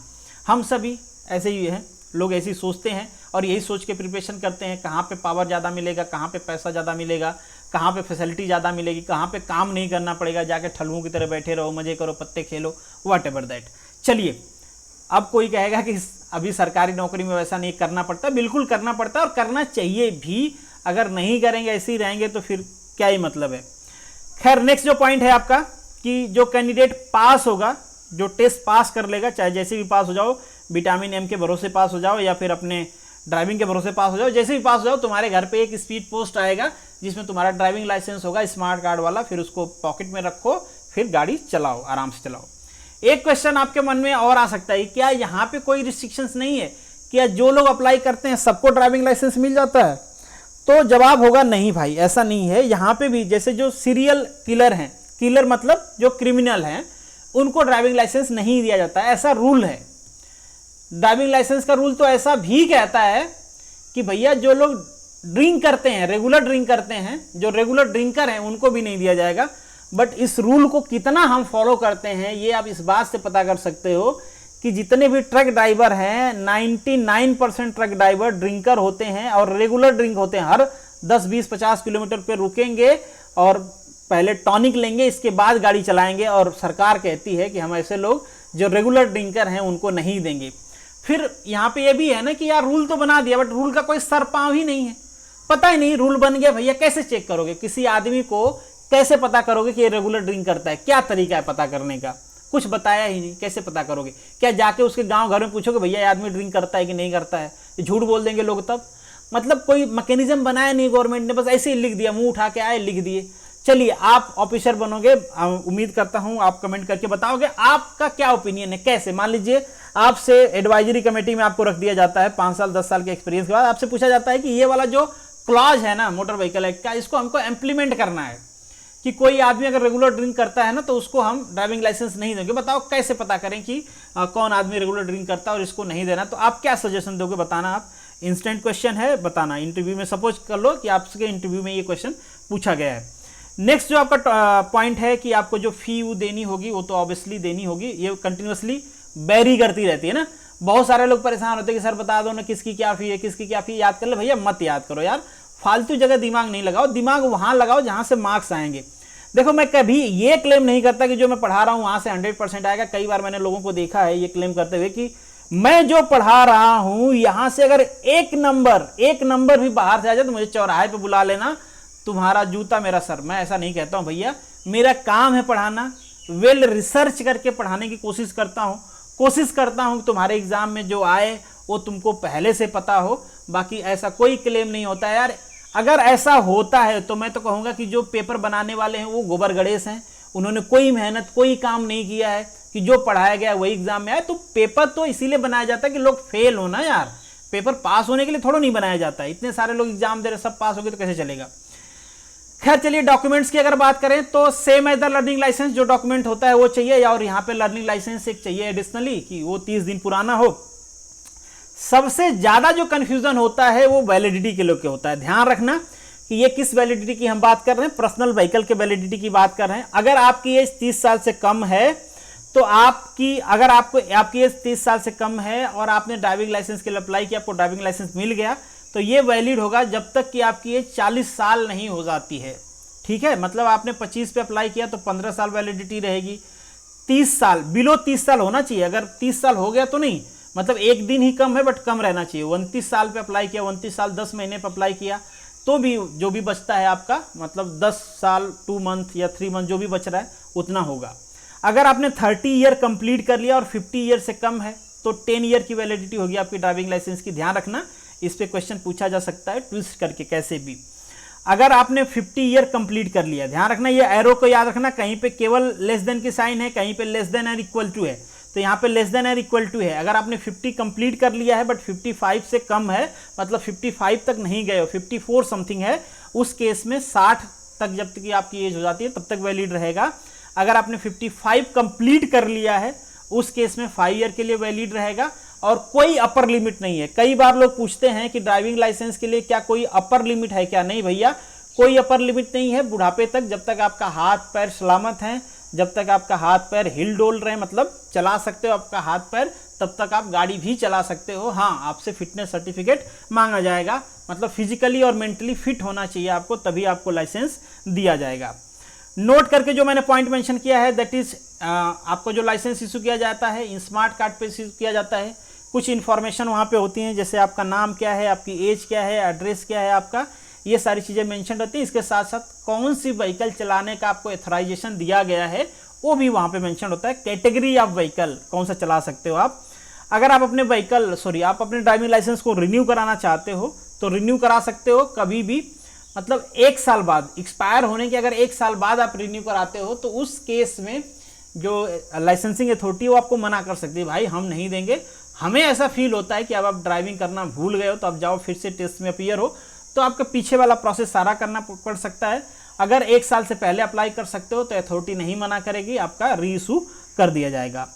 हम सभी ऐसे ही हैं, लोग ऐसे ही सोचते हैं और यही सोच के प्रिपरेशन करते हैं, कहाँ पे पावर ज़्यादा मिलेगा, कहाँ पे पैसा ज़्यादा मिलेगा, कहाँ पे फैसिलिटी ज़्यादा मिलेगी, कहाँ पे काम नहीं करना पड़ेगा, जाके ठलुओं की तरह बैठे रहो, मज़े करो, पत्ते खेलो, व्हाट एवर दैट। चलिए, अब कोई कहेगा कि अभी सरकारी नौकरी में वैसा नहीं करना पड़ता, बिल्कुल करना पड़ता है और करना चाहिए भी। अगर नहीं करेंगे, ऐसे ही रहेंगे तो फिर क्या ही मतलब है। खैर नेक्स्ट जो पॉइंट है आपका कि जो कैंडिडेट पास होगा, जो टेस्ट पास कर लेगा, चाहे जैसे भी पास हो जाओ, विटामिन M के भरोसे पास हो जाओ या फिर अपने ड्राइविंग के भरोसे पास हो जाओ, जैसे भी पास हो जाओ, तुम्हारे घर पे एक स्पीड पोस्ट आएगा जिसमें तुम्हारा ड्राइविंग लाइसेंस होगा, स्मार्ट कार्ड वाला। फिर उसको पॉकेट में रखो, फिर गाड़ी चलाओ, आराम से चलाओ। एक क्वेश्चन आपके मन में और आ सकता है, क्या यहाँ पे कोई रिस्ट्रिक्शंस नहीं है? क्या जो लोग अप्लाई करते हैं सबको ड्राइविंग लाइसेंस मिल जाता है? तो जवाब होगा नहीं भाई, ऐसा नहीं है। यहाँ पे भी जैसे जो सीरियल किलर हैं, किलर मतलब जो क्रिमिनल हैं, उनको ड्राइविंग लाइसेंस नहीं दिया जाता है, ऐसा रूल है। ड्राइविंग लाइसेंस का रूल तो ऐसा भी कहता है कि भैया जो लोग ड्रिंक करते हैं, रेगुलर ड्रिंक करते हैं, जो रेगुलर ड्रिंकर हैं, उनको भी नहीं दिया जाएगा। बट इस रूल को कितना हम फॉलो करते हैं ये आप इस बात से पता कर सकते हो कि जितने भी ट्रक ड्राइवर हैं, 99% ट्रक ड्राइवर ड्रिंकर होते हैं और रेगुलर ड्रिंक होते हैं। हर 10, 20, 50 किलोमीटर पे रुकेंगे और पहले टॉनिक लेंगे, इसके बाद गाड़ी चलाएंगे। और सरकार कहती है कि हम ऐसे लोग जो रेगुलर ड्रिंकर हैं उनको नहीं देंगे। फिर यहाँ पे ये भी है ना कि यार रूल तो बना दिया, बट रूल का कोई सर पाँव ही नहीं है, पता ही नहीं रूल बन गया भैया, कैसे चेक करोगे? किसी आदमी को कैसे पता करोगे कि ये रेगुलर ड्रिंक करता है? क्या तरीका है पता करने का? कुछ बताया ही नहीं, कैसे पता करोगे? क्या जाके उसके गांव घर में पूछोगे भैया ये आदमी ड्रिंक करता है कि नहीं करता है? झूठ बोल देंगे लोग तब। मतलब कोई मैकेनिज्म बनाया नहीं गवर्नमेंट ने, बस ऐसे ही लिख दिया, मुंह उठा के आए लिख दिए। चलिए, आप ऑफिसर बनोगे, उम्मीद करता हूं आप कमेंट करके बताओगे आपका क्या ओपिनियन है। कैसे, मान लीजिए आपसे एडवाइजरी कमेटी में आपको रख दिया जाता है, 5 साल 10 साल के एक्सपीरियंस के बाद आपसे पूछा जाता है कि ये वाला जो क्लॉज है ना मोटर व्हीकल एक्ट का, इसको हमको इम्प्लीमेंट करना है कि कोई आदमी अगर रेगुलर ड्रिंक करता है ना तो उसको हम ड्राइविंग लाइसेंस नहीं देंगे। बताओ कैसे पता करें कि कौन आदमी रेगुलर ड्रिंक करता है और इसको नहीं देना, तो आप क्या सजेशन दोगे बताना। आप इंस्टेंट क्वेश्चन है, बताना। इंटरव्यू में सपोज कर लो कि आपके इंटरव्यू में ये क्वेश्चन पूछा गया है। नेक्स्ट जो आपका पॉइंट है कि आपको जो फी वो देनी होगी, वो तो ऑब्वियसली देनी होगी, ये कंटिन्यूसली वेरी करती रहती है ना। बहुत सारे लोग परेशान होते हैं कि सर बता दो ना किसकी क्या फी है, किसकी क्या फी। याद कर ले भैया, मत याद करो यार, फालतू जगह दिमाग नहीं लगाओ, दिमाग वहां लगाओ जहां से मार्क्स आएंगे। देखो मैं कभी ये क्लेम नहीं करता कि जो मैं पढ़ा रहा हूं वहां से 100% आएगा। कई बार मैंने लोगों को देखा है ये क्लेम करते हुए कि मैं जो पढ़ा रहा हूं यहां से अगर एक नंबर भी बाहर से आ जाए तो मुझे चौराहे पे बुला लेना, तुम्हारा जूता मेरा सर। मैं ऐसा नहीं कहता हूं भैया, मेरा काम है पढ़ाना, वेल रिसर्च करके पढ़ाने की कोशिश करता हूं तुम्हारे एग्जाम में जो आए वो तुमको पहले से पता हो। बाकी ऐसा कोई क्लेम नहीं होता है यार। अगर ऐसा होता है तो मैं तो कहूंगा कि जो पेपर बनाने वाले हैं वो गोबर गणेश हैं, उन्होंने कोई मेहनत कोई काम नहीं किया है कि जो पढ़ाया गया वही एग्जाम में आए। तो पेपर तो इसीलिए बनाया जाता है कि लोग फेल हो ना यार, पेपर पास होने के लिए थोड़ा नहीं बनाया जाता है। इतने सारे लोग एग्जाम दे रहे, सब पास हो गए तो कैसे चलेगा। खैर चलिए, डॉक्यूमेंट्स की अगर बात करें तो same as the learning licence जो डॉक्यूमेंट होता है वो चाहिए, और यहाँ पे लर्निंग लाइसेंस एक चाहिए एडिशनली कि वो 30 दिन पुराना हो। सबसे ज्यादा जो कंफ्यूजन होता है वो वैलिडिटी के लोग के होता है। ध्यान रखना कि ये किस वैलिडिटी की हम बात कर रहे हैं, पर्सनल व्हीकल के वैलिडिटी की बात कर रहे हैं। अगर आपकी एज 30 साल से कम है तो आपकी एज 30 साल से कम है और आपने ड्राइविंग लाइसेंस के लिए अप्लाई किया, आपको ड्राइविंग लाइसेंस मिल गया, तो ये वैलिड होगा जब तक कि आपकी एज 40 साल नहीं हो जाती है। ठीक है, मतलब आपने 25 पे अप्लाई किया तो 15 साल वैलिडिटी रहेगी। 30 साल, बिलो 30 साल होना चाहिए। अगर 30 साल हो गया तो नहीं, मतलब एक दिन ही कम है बट कम रहना चाहिए। 29 साल पे अप्लाई किया, 29 साल 10 महीने पे अप्लाई किया, तो भी जो भी बचता है आपका, मतलब 10 साल 2 मंथ या 3 मंथ जो भी बच रहा है उतना होगा। अगर आपने 30 ईयर कंप्लीट कर लिया और 50 ईयर से कम है तो 10 ईयर की वैलिडिटी होगी आपकी ड्राइविंग लाइसेंस की। ध्यान रखना, इस पे क्वेश्चन पूछा जा सकता है ट्विस्ट करके कैसे भी। अगर आपने 50 ईयर कंप्लीट कर लिया, ध्यान रखना ये एरो को याद रखना, कहीं पे केवल लेस देन की साइन है, कहीं पे लेस देन और इक्वल टू है, तो यहाँ पे लेस देन और इक्वल टू है। अगर आपने 50 कंप्लीट कर लिया है बट 55 से कम है, मतलब 55 तक नहीं गए हो, 54 समथिंग है, उस केस में 60 तक जब तक की आपकी एज हो जाती है तब तक वैलिड रहेगा। अगर आपने 55 कंप्लीट कर लिया है उस केस में 5 ईयर के लिए वैलिड रहेगा और कोई अपर लिमिट नहीं है। कई बार लोग पूछते हैं कि ड्राइविंग लाइसेंस के लिए क्या कोई अपर लिमिट है क्या? नहीं भैया, कोई अपर लिमिट नहीं है। बुढ़ापे तक जब तक आपका हाथ पैर सलामत हैं, जब तक आपका हाथ पैर हिल डोल रहे हैं, मतलब चला सकते हो आपका हाथ पैर, तब तक आप गाड़ी भी चला सकते हो। हाँ, आपसे फिटनेस सर्टिफिकेट मांगा जाएगा, मतलब फिजिकली और मेंटली फिट होना चाहिए आपको, तभी आपको लाइसेंस दिया जाएगा। नोट करके जो मैंने पॉइंट मेंशन किया है, दैट इज आपको जो लाइसेंस इशू किया जाता है स्मार्ट कार्ड पे इशू किया जाता है। कुछ इन्फॉर्मेशन वहाँ पे होती हैं, जैसे आपका नाम क्या है, आपकी एज क्या है, एड्रेस क्या है आपका, ये सारी चीज़ें मेंशन रहती हैं। इसके साथ साथ कौन सी व्हीकल चलाने का आपको एथोराइजेशन दिया गया है वो भी वहाँ पे मेंशन होता है। कैटेगरी ऑफ व्हीकल कौन सा चला सकते हो आप। अगर आप अपने आप अपने ड्राइविंग लाइसेंस को रिन्यू कराना चाहते हो तो रिन्यू करा सकते हो कभी भी, मतलब 1 साल बाद, एक्सपायर होने के अगर 1 साल बाद आप रिन्यू कराते हो तो उस केस में जो लाइसेंसिंग अथॉरिटी वो आपको मना कर सकती है, भाई हम नहीं देंगे। हमें ऐसा फील होता है कि अब आप ड्राइविंग करना भूल गए हो तो अब जाओ फिर से टेस्ट में अपीयर हो, तो आपका पीछे वाला प्रोसेस सारा करना पड़ सकता है। अगर 1 साल से पहले अप्लाई कर सकते हो तो अथॉरिटी नहीं मना करेगी, आपका री इशू कर दिया जाएगा।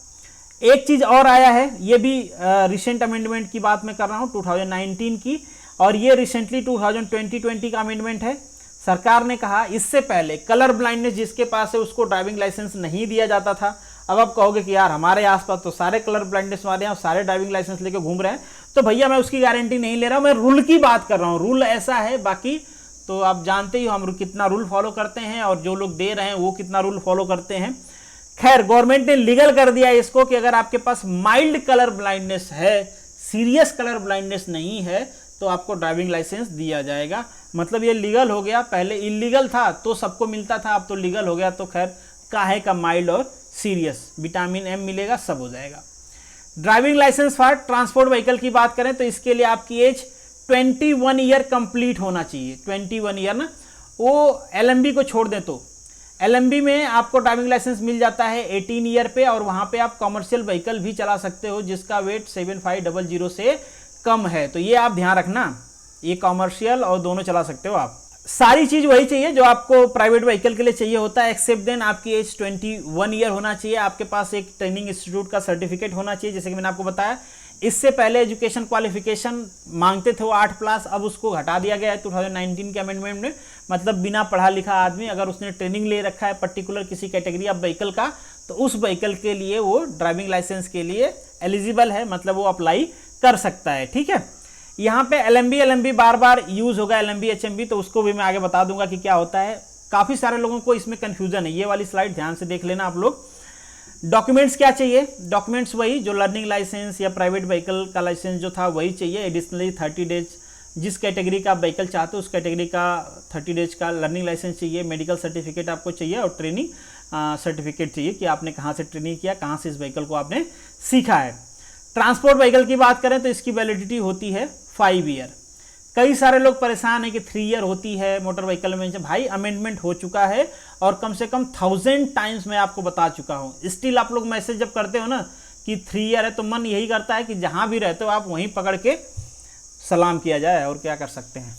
एक चीज़ और आया है, ये भी रिसेंट अमेंडमेंट की बात मैं कर रहा हूँ 2019 की, और ये रिसेंटली 2020 का अमेंडमेंट है। सरकार ने कहा इससे पहले कलर ब्लाइंडनेस जिसके पास है उसको ड्राइविंग लाइसेंस नहीं दिया जाता था। अब आप कहोगे कि यार हमारे आसपास तो सारे कलर ब्लाइंडनेस वाले हैं और सारे ड्राइविंग लाइसेंस लेके घूम रहे हैं, तो भैया मैं उसकी गारंटी नहीं ले रहा हूँ, मैं रूल की बात कर रहा हूँ। रूल ऐसा है, बाकी तो आप जानते ही हो हम कितना रूल फॉलो करते हैं और जो लोग दे रहे हैं वो कितना रूल फॉलो करते हैं। खैर, गवर्नमेंट ने लीगल कर दिया इसको कि अगर आपके पास माइल्ड कलर ब्लाइंडनेस है, सीरियस कलर ब्लाइंडनेस नहीं है, तो आपको ड्राइविंग लाइसेंस दिया जाएगा। मतलब ये लीगल हो गया, पहले इलीगल था तो सबको मिलता था, अब तो लीगल हो गया। तो खैर, काहे का माइल्ड और सीरियस, विटामिन एम मिलेगा, सब हो जाएगा। Driving licence for transport vehicle की बात करें तो इसके लिए आपकी एज 21 ईयर कंप्लीट होना चाहिए। 21 ईयर ना, वो एलएमबी को छोड़ दें तो एलएमबी में आपको ड्राइविंग लाइसेंस मिल जाता है 18 ईयर पे, और वहाँ पे आप कमर्शियल व्हीकल भी चला सकते हो जिसका वेट 7500 से कम है। तो ये आप ध्यान रखना ये कॉमर्शियल और दोनों चला सकते हो आप। सारी चीज वही चाहिए जो आपको प्राइवेट व्हीकल के लिए चाहिए होता है, एक्सेप्ट देन आपकी एज 21 ईयर होना चाहिए, आपके पास एक ट्रेनिंग इंस्टीट्यूट का सर्टिफिकेट होना चाहिए। जैसे कि मैंने आपको बताया, इससे पहले एजुकेशन क्वालिफिकेशन मांगते थे वो 8+, अब उसको हटा दिया गया है 2019 के अमेंडमेंट में। मतलब बिना पढ़ा लिखा आदमी अगर उसने ट्रेनिंग ले रखा है पर्टिकुलर किसी कैटेगरी ऑफ व्हीकल का, तो उस व्हीकल के लिए वो ड्राइविंग लाइसेंस के लिए एलिजिबल है, मतलब वो अप्लाई कर सकता है। ठीक है, यहाँ पे LMB बार बार यूज होगा, LMB HMB, तो उसको भी मैं आगे बता दूंगा कि क्या होता है। काफी सारे लोगों को इसमें कंफ्यूजन है, ये वाली स्लाइड ध्यान से देख लेना आप लोग। डॉक्यूमेंट्स क्या चाहिए? डॉक्यूमेंट्स वही जो लर्निंग लाइसेंस या प्राइवेट व्हीकल का लाइसेंस जो था वही चाहिए। एडिशनली 30 डेज, जिस कैटेगरी का व्हीकल चाहते हो उस कैटेगरी का 30 डेज का लर्निंग लाइसेंस चाहिए। मेडिकल सर्टिफिकेट आपको चाहिए और ट्रेनिंग सर्टिफिकेट चाहिए कि आपने कहाँ से ट्रेनिंग किया, कहाँ से इस व्हीकल को आपने सीखा है। ट्रांसपोर्ट व्हीकल की बात करें तो इसकी वैलिडिटी होती है 5 ईयर। कई सारे लोग परेशान हैं कि 3 ईयर होती है मोटर व्हीकल में। भाई अमेंडमेंट हो चुका है और कम से कम 1000 टाइम्स मैं आपको बता चुका हूँ। स्टिल आप लोग मैसेज जब करते हो ना कि 3 ईयर है, तो मन यही करता है कि जहाँ भी रहते हो आप वहीं पकड़ के सलाम किया जाए, और क्या कर सकते हैं।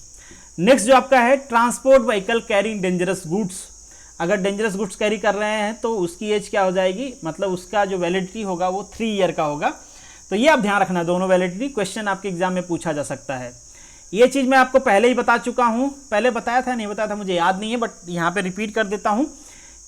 नेक्स्ट जो आपका है, transport vehicle carrying dangerous goods. अगर डेंजरस गुड्स कैरी कर रहे हैं तो उसकी एज क्या हो जाएगी, मतलब उसका जो वैलिडिटी होगा वो 3 ईयर का होगा। तो ये आप ध्यान रखना, दोनों वैलिडिटी क्वेश्चन आपके एग्जाम में पूछा जा सकता है। ये चीज़ मैं आपको पहले ही बता चुका हूँ, पहले बताया था नहीं बताया था मुझे याद नहीं है, बट यहाँ पे रिपीट कर देता हूँ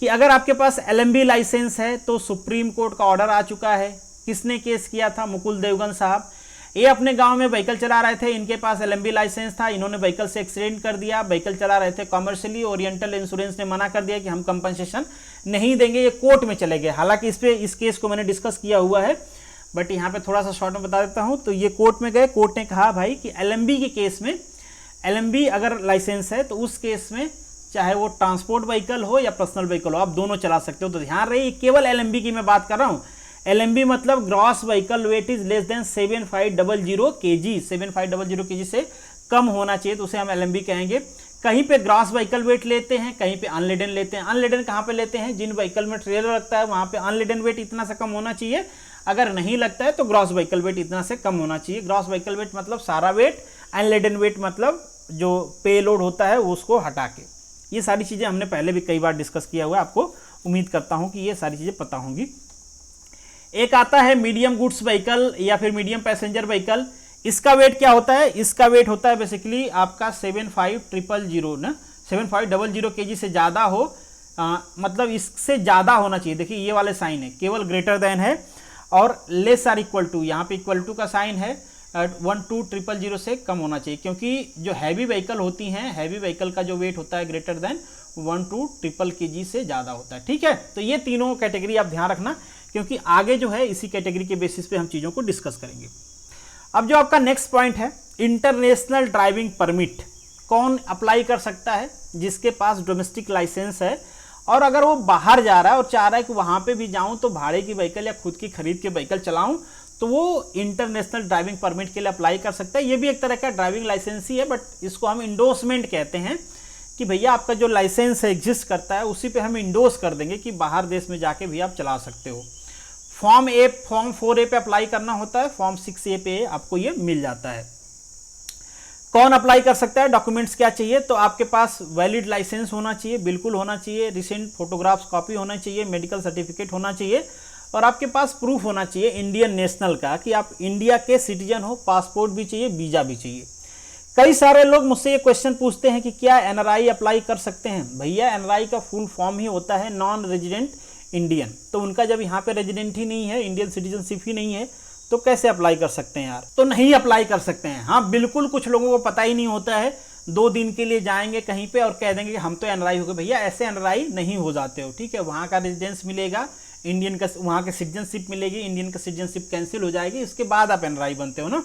कि अगर आपके पास LMB लाइसेंस है तो सुप्रीम कोर्ट का ऑर्डर आ चुका है। किसने केस किया था? मुकुल देवगन साहब। ये अपने गांव में व्हीकल चला रहे थे, इनके पास LMB लाइसेंस था, इन्होंने व्हीकल से एक्सीडेंट कर दिया, व्हीकल चला रहे थे कॉमर्शियली, ओरिएंटल इंश्योरेंस ने मना कर दिया कि हम कंपनसेशन नहीं देंगे, ये कोर्ट में चले गए। हालांकि इस केस को मैंने डिस्कस किया हुआ है, बट यहाँ पे थोड़ा सा शॉर्ट में बता देता हूँ। तो ये कोर्ट में गए, कोर्ट ने कहा भाई कि LMB के केस में, LMB अगर लाइसेंस है तो उस केस में चाहे वो ट्रांसपोर्ट व्हीकल हो या पर्सनल व्हीकल हो, आप दोनों चला सकते हो। तो ध्यान रही, केवल LMB की मैं बात कर रहा हूँ। LMB मतलब gross vehicle wait is less than 7500 kg, 7500 kg से कम होना चाहिए तो उसे हम LMB कहेंगे। कहीं पे ग्रॉस व्हीकल वेट लेते हैं, कहीं पे अनलेडन लेते हैं। अनलेडन कहाँ पे लेते हैं? जिन व्हीकल में ट्रेलर लगता है वहाँ पे अनलेडन वेट इतना से कम होना चाहिए, अगर नहीं लगता है तो ग्रॉस व्हीकल वेट इतना से कम होना चाहिए। ग्रॉस व्हीकल वेट मतलब सारा वेट, अनलेडन वेट मतलब जो पे लोड होता है उसको हटा के। ये सारी चीज़ें हमने पहले भी कई बार डिस्कस किया हुआ है, आपको उम्मीद करता हूँ कि ये सारी चीज़ें पता होंगी। एक आता है मीडियम गुड्स व्हीकल या फिर मीडियम पैसेंजर व्हीकल। इसका वेट क्या होता है? इसका वेट होता है बेसिकली आपका 7500 ना, 7500 kg से ज़्यादा हो, मतलब इससे ज़्यादा होना चाहिए। देखिए ये वाले साइन है, केवल ग्रेटर देन है और लेस आर इक्वल टू, यहाँ पे इक्वल टू का साइन है, 12000 से कम होना चाहिए। क्योंकि जो हैवी व्हीकल होती हैं, हैवी व्हीकल का जो वेट होता है ग्रेटर देन 12000 kg से ज़्यादा होता है। ठीक है, तो ये तीनों कैटेगरी आप ध्यान रखना, क्योंकि आगे जो है इसी कैटेगरी के बेसिस पे हम चीज़ों को डिस्कस करेंगे। अब जो आपका नेक्स्ट पॉइंट है, इंटरनेशनल ड्राइविंग परमिट कौन अप्लाई कर सकता है? जिसके पास डोमेस्टिक लाइसेंस है और अगर वो बाहर जा रहा है और चाह रहा है कि वहाँ पे भी जाऊँ तो भाड़े की व्हीकल या खुद की खरीद के व्हीकल चलाऊँ, तो वो इंटरनेशनल ड्राइविंग परमिट के लिए अप्लाई कर सकता है। ये भी एक तरह का ड्राइविंग लाइसेंस ही है, बट इसको हम इंडोर्समेंट कहते हैं कि भैया आपका जो लाइसेंस एग्जिस्ट करता है उसी पे हम इंडोर्स कर देंगे कि बाहर देश में जाके भी आप चला सकते हो। फॉर्म 4A पे अप्लाई करना होता है, फॉर्म 6A पे आपको ये मिल जाता है। कौन अप्लाई कर सकता है? डॉक्यूमेंट्स क्या चाहिए? तो आपके पास वैलिड लाइसेंस होना चाहिए, बिल्कुल होना चाहिए, रिसेंट फोटोग्राफ्स कॉपी होना चाहिए, मेडिकल सर्टिफिकेट होना चाहिए और आपके पास प्रूफ होना चाहिए इंडियन नेशनल का कि आप इंडिया के सिटीजन हो। पासपोर्ट भी चाहिए, वीजा भी चाहिए। कई सारे लोग मुझसे ये क्वेश्चन पूछते हैं कि क्या NRI अप्लाई कर सकते हैं? भैया NRI का फुल फॉर्म ही होता है नॉन रेजिडेंट इंडियन, तो उनका जब यहाँ पे रेजिडेंट ही नहीं है, इंडियन सिटीजनशिप ही नहीं है, तो कैसे अप्लाई कर सकते हैं यार? तो नहीं अप्लाई कर सकते हैं। हाँ बिल्कुल, कुछ लोगों को पता ही नहीं होता है, 2 दिन के लिए जाएंगे कहीं पे और कह देंगे कि हम तो NRI हो गए। भैया ऐसे NRI नहीं हो जाते हो, ठीक है। वहाँ का रेजिडेंस मिलेगा, इंडियन का, वहाँ की सिटीजनशिप मिलेगी, इंडियन का सिटीजनशिप कैंसिल हो जाएगी, इसके बाद आप NRI बनते हो ना।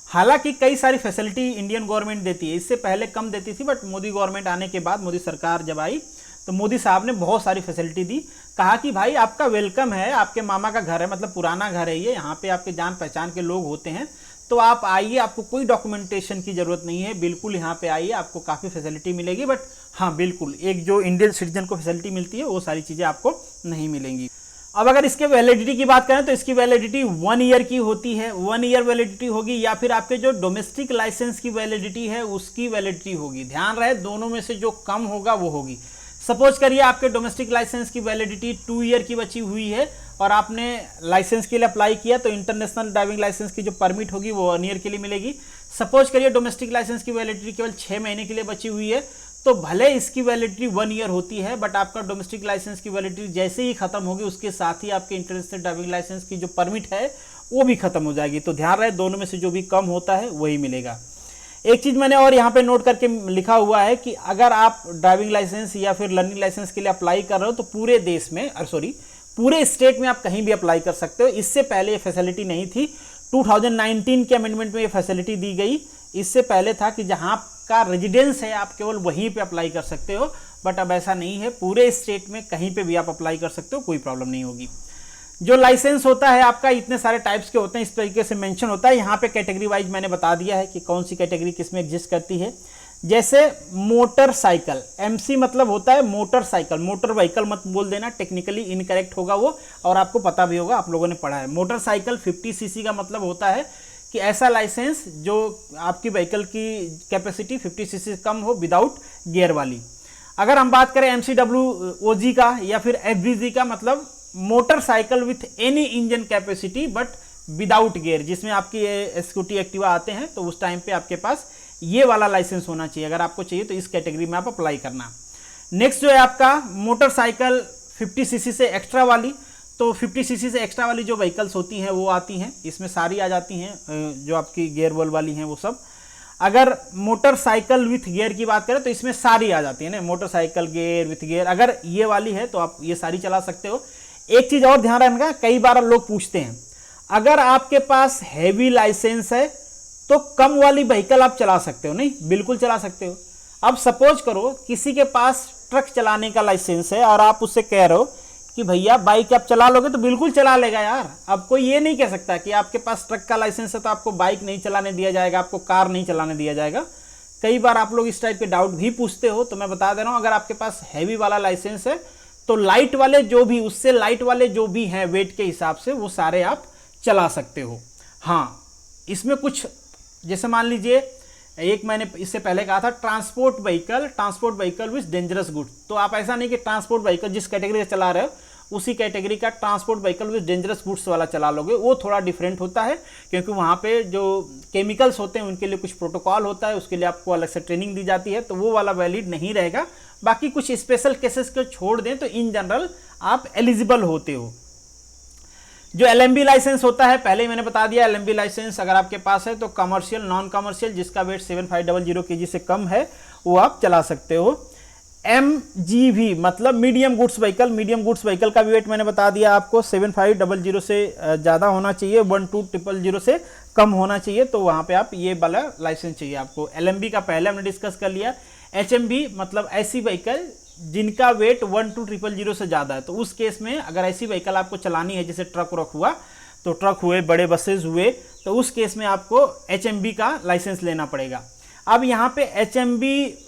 हालांकि कई सारी फैसिलिटी इंडियन गवर्नमेंट देती है, इससे पहले कम देती थी, बट मोदी गवर्नमेंट आने के बाद, मोदी सरकार जब आई तो मोदी साहब ने बहुत सारी फैसिलिटी दी। कहा कि भाई आपका वेलकम है, आपके मामा का घर है, मतलब पुराना घर है ये, यहाँ पे आपके जान पहचान के लोग होते हैं, तो आप आइए, आपको कोई डॉक्यूमेंटेशन की ज़रूरत नहीं है, बिल्कुल यहाँ पे आइए, आपको काफ़ी फैसिलिटी मिलेगी। बट हाँ बिल्कुल, एक जो इंडियन सिटीजन को फैसिलिटी मिलती है वो सारी चीज़ें आपको नहीं मिलेंगी। अब अगर इसके वैलिडिटी की बात करें तो इसकी वैलिडिटी 1 ईयर की होती है, 1 ईयर वैलिडिटी होगी, या फिर आपके जो डोमेस्टिक लाइसेंस की वैलिडिटी है उसकी वैलिडिटी होगी। ध्यान रहे दोनों में से जो कम होगा वो होगी। सपोज करिए आपके डोमेस्टिक लाइसेंस की वैलिडिटी 2 ईयर की बची हुई है और आपने लाइसेंस के लिए अप्लाई किया, तो इंटरनेशनल ड्राइविंग लाइसेंस की जो परमिट होगी वो 1 ईयर के लिए मिलेगी। सपोज करिए डोमेस्टिक लाइसेंस की वैलिडिटी केवल 6 महीने के लिए बची हुई है, तो भले इसकी वैलिडिटी 1 ईयर होती है, बट आपका डोमेस्टिक लाइसेंस की वैलिडिटी जैसे ही खत्म होगी उसके साथ ही आपके इंटरनेशनल ड्राइविंग लाइसेंस की जो परमिट है वो भी खत्म हो जाएगी। तो ध्यान रहे दोनों में से जो भी कम होता है वही मिलेगा। एक चीज़ मैंने और यहाँ पे नोट करके लिखा हुआ है कि अगर आप ड्राइविंग लाइसेंस या फिर लर्निंग लाइसेंस के लिए अप्लाई कर रहे हो तो पूरे देश में पूरे स्टेट में आप कहीं भी अप्लाई कर सकते हो। इससे पहले ये फैसिलिटी नहीं थी, 2019 के अमेंडमेंट में ये फैसिलिटी दी गई। इससे पहले था कि जहाँ का रेजिडेंस है आप केवल वहीं पे अप्लाई कर सकते हो, बट अब ऐसा नहीं है, पूरे स्टेट में कहीं पे भी आप अप्लाई कर सकते हो, कोई प्रॉब्लम नहीं होगी। जो लाइसेंस होता है आपका इतने सारे टाइप्स के होते हैं, इस तरीके से मेंशन होता है। यहाँ पे कैटेगरी वाइज मैंने बता दिया है कि कौन सी कैटेगरी किस में एग्जिस्ट करती है। जैसे मोटरसाइकिल, एमसी मतलब होता है मोटरसाइकिल, मोटर व्हीकल मत बोल देना, टेक्निकली इनकरेक्ट होगा वो, और आपको पता भी होगा, आप लोगों ने पढ़ा है। मोटरसाइकिल 50 सीसी का मतलब होता है कि ऐसा लाइसेंस जो आपकी व्हीकल की कैपेसिटी 50 सीसी से कम हो विदाउट गियर वाली। अगर हम बात करें MCWOG का या फिर FBG का, मतलब motorcycle with any engine capacity but without gear, जिसमें आपकी स्कूटी एक्टिवा आते हैं, तो उस टाइम पे आपके पास ये वाला लाइसेंस होना चाहिए। अगर आपको चाहिए तो इस कैटेगरी में आप अप्लाई करना। नेक्स्ट जो है आपका मोटरसाइकिल 50 सीसी से एक्स्ट्रा वाली, तो 50 सीसी से एक्स्ट्रा वाली जो व्हीकल्स होती हैं वो आती हैं, इसमें सारी आ जाती हैं जो आपकी गियर बॉल वाली हैं वो सब। अगर मोटरसाइकिल विथ गियर की बात करें तो इसमें सारी आ जाती है ना, मोटरसाइकिल गियर विथ गियर, अगर ये वाली है तो आप ये सारी चला सकते हो। एक चीज़ और ध्यान रखना, कई बार लोग पूछते हैं अगर आपके पास हैवी लाइसेंस है तो कम वाली व्हीकल आप चला सकते हो? नहीं, बिल्कुल चला सकते हो। अब सपोज करो किसी के पास ट्रक चलाने का लाइसेंस है और आप उससे कह रहे हो कि भैया बाइक आप चला लोगे, तो बिल्कुल चला लेगा यार। अब कोई ये नहीं कह सकता कि आपके पास ट्रक का लाइसेंस है तो आपको बाइक नहीं चलाने दिया जाएगा, आपको कार नहीं चलाने दिया जाएगा। कई बार आप लोग इस टाइप के डाउट भी पूछते हो, तो मैं बता दे रहा हूँ, अगर आपके पास हैवी वाला लाइसेंस है तो लाइट वाले जो भी, उससे लाइट वाले जो भी हैं वेट के हिसाब से, वो सारे आप चला सकते हो। हाँ, इसमें कुछ जैसे मान लीजिए, एक मैंने इससे पहले कहा था transport vehicle with dangerous goods, तो आप ऐसा नहीं कि ट्रांसपोर्ट व्हीकल जिस कैटेगरी से चला रहे हो उसी कैटेगरी का transport vehicle with dangerous goods वाला चला लोगे, वो थोड़ा डिफरेंट होता है, क्योंकि वहाँ पे जो केमिकल्स होते हैं उनके लिए कुछ प्रोटोकॉल होता है, उसके लिए आपको अलग से ट्रेनिंग दी जाती है, तो वो वाला वैलिड नहीं रहेगा। बाकी कुछ स्पेशल केसेस को छोड़ दें तो इन जनरल आप एलिजिबल होते हो। जो LMB लाइसेंस होता है, पहले ही मैंने बता दिया, LMB लाइसेंस अगर आपके पास है तो कमर्शियल, नॉन कमर्शियल जिसका वेट 7500 kg से कम है वो आप चला सकते हो। MGV मतलब medium goods vehicle, medium goods vehicle का वेट मैंने बता दिया आपको 7500 से ज़्यादा होना चाहिए, 12000 से कम होना चाहिए, तो वहाँ पे आप ये वाला लाइसेंस चाहिए आपको। LMB का पहले हमने डिस्कस कर लिया। HMV मतलब ऐसी व्हीकल जिनका वेट 12000 से ज़्यादा है, तो उस केस में अगर ऐसी व्हीकल आपको चलानी है, जैसे ट्रक हुआ, तो ट्रक हुए, बड़े बसेज हुए, तो उस केस में आपको HMV का लाइसेंस लेना पड़ेगा। अब यहाँ पे HMV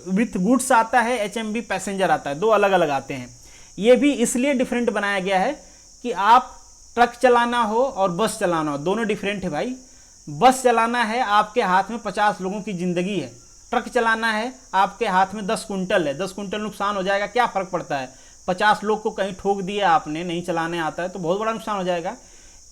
विथ गुड्स आता है, HMV पैसेंजर आता है, दो अलग अलग आते हैं। ये भी इसलिए डिफरेंट बनाया गया है कि आप ट्रक चलाना हो और बस चलाना हो, दोनों डिफरेंट है भाई। बस चलाना है, आपके हाथ में 50 लोगों की ज़िंदगी है। ट्रक चलाना है, आपके हाथ में 10 कुंटल है, 10 कुंटल नुकसान हो जाएगा, क्या फ़र्क पड़ता है? 50 लोग को कहीं ठोक दिया आपने, नहीं चलाने आता है तो बहुत बड़ा नुकसान हो जाएगा।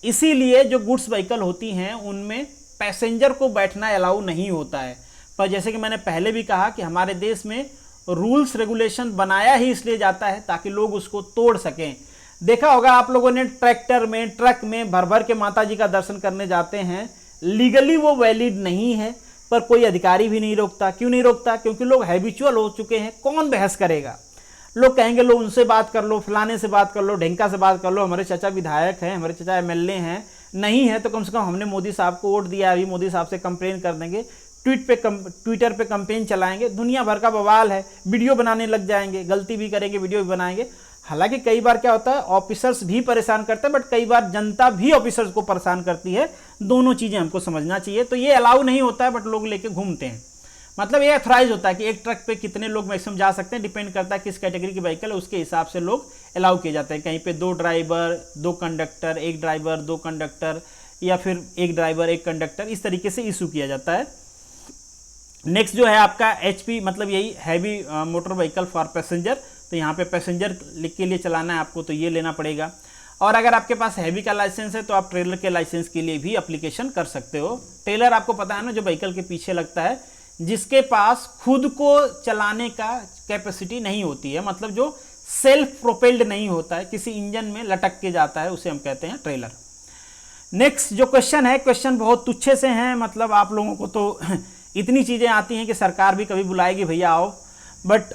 इसीलिए जो गुड्स व्हीकल होती हैं उनमें पैसेंजर को बैठना अलाउ नहीं होता है। पर जैसे कि मैंने पहले भी कहा कि हमारे देश में रूल्स रेगुलेशन बनाया ही इसलिए जाता है ताकि लोग उसको तोड़ सकें। देखा होगा आप लोगों ने, ट्रैक्टर में, ट्रक में भर भर के माता जी का दर्शन करने जाते हैं, लीगली वो वैलिड नहीं है, पर कोई अधिकारी भी नहीं रोकता। क्यों नहीं रोकता? क्योंकि लोग हैबिचुअल हो चुके हैं। कौन बहस करेगा? लोग कहेंगे लो उनसे बात कर लो, फलाने से बात कर लो, ढेंका से बात कर लो, हमारे चाचा विधायक हैं, हमारे चाचा MLA हैं। नहीं है तो कम से कम हमने मोदी साहब को वोट दिया, अभी मोदी साहब से कंप्लेन कर देंगे, ट्विटर पे कंपेन चलाएंगे, दुनिया भर का बवाल है, वीडियो बनाने लग जाएंगे, गलती भी करेंगे वीडियो भी बनाएंगे। हालांकि कई बार क्या होता है, ऑफिसर्स भी परेशान करते हैं, बट कई बार जनता भी ऑफिसर्स को परेशान करती है। दोनों चीज़ें हमको समझना चाहिए। तो ये अलाउ नहीं होता है, बट लोग लेके घूमते हैं। मतलब ये अथोराइज होता है कि एक ट्रक पे कितने लोग मैक्सिमम जा सकते हैं, डिपेंड करता है किस कैटेगरी की व्हीकल है, उसके हिसाब से लोग अलाउ किए जाते हैं। कहीं पे 2 ड्राइवर 2 कंडक्टर, 1 ड्राइवर 2 कंडक्टर, या फिर 1 ड्राइवर 1 कंडक्टर, इस तरीके से इशू किया जाता है। नेक्स्ट जो है आपका HP, मतलब यही heavy motor vehicle for passenger. तो यहाँ पे पैसेंजर के लिए चलाना है आपको, तो ये लेना पड़ेगा। और अगर आपके पास हैवी का लाइसेंस है तो आप ट्रेलर के लाइसेंस के लिए भी एप्लीकेशन कर सकते हो। ट्रेलर आपको पता है ना, जो व्हीकल के पीछे लगता है, जिसके पास खुद को चलाने का कैपेसिटी नहीं होती है, मतलब जो सेल्फ प्रोपेल्ड नहीं होता है, किसी इंजन में लटक के जाता है, उसे हम कहते हैं ट्रेलर। नेक्स्ट जो क्वेश्चन है, क्वेश्चन बहुत तुच्छे से हैं, मतलब आप लोगों को तो इतनी चीज़ें आती हैं कि सरकार भी कभी बुलाएगी भैया आओ, बट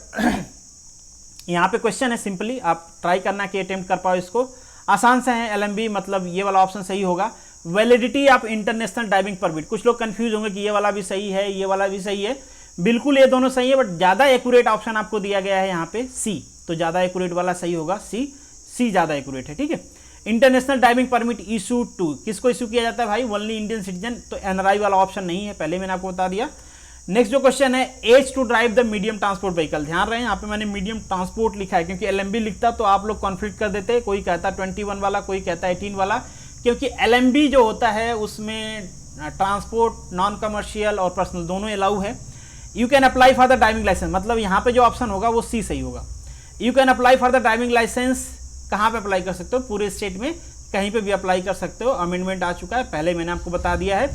यहाँ पे क्वेश्चन है, सिंपली आप ट्राई करना कि अटेम्प्ट कर पाओ इसको। आसान से है, LMB, मतलब ये वाला ऑप्शन सही होगा। Validity of international driving permit, कुछ लोग कंफ्यूज होंगे कि ये वाला भी सही है, ये वाला भी सही है। बिल्कुल ये दोनों सही है, बट ज़्यादा एक्यूरेट ऑप्शन आपको दिया गया है यहाँ पे C, तो ज़्यादा एक्यूरेट वाला सही होगा C ज़्यादा एक्यूरेट है, ठीक है। International driving permit issue to, किसको इशू किया जाता है भाई? ओनली इंडियन सिटीजन, तो NRI वाला ऑप्शन नहीं है, पहले मैंने आपको बता दिया। नेक्स्ट जो क्वेश्चन है, age to drive the medium transport vehicle, ध्यान रहे यहाँ पे मैंने मीडियम ट्रांसपोर्ट लिखा है, क्योंकि LMB लिखता तो आप लोग कॉन्फ्लिक्ट कर देते, कोई कहता 21 वाला, कोई कहता 18 वाला, क्योंकि LMB जो होता है उसमें ट्रांसपोर्ट, नॉन कमर्शियल और पर्सनल दोनों अलाउ है। You can apply for the driving licence, मतलब यहाँ पे जो ऑप्शन होगा वो C सही होगा। You can apply for the driving licence, कहाँ पे अप्लाई कर सकते हो? पूरे स्टेट में कहीं पे भी अप्लाई कर सकते हो। अमेंडमेंट आ चुका है, पहले मैंने आपको बता दिया है।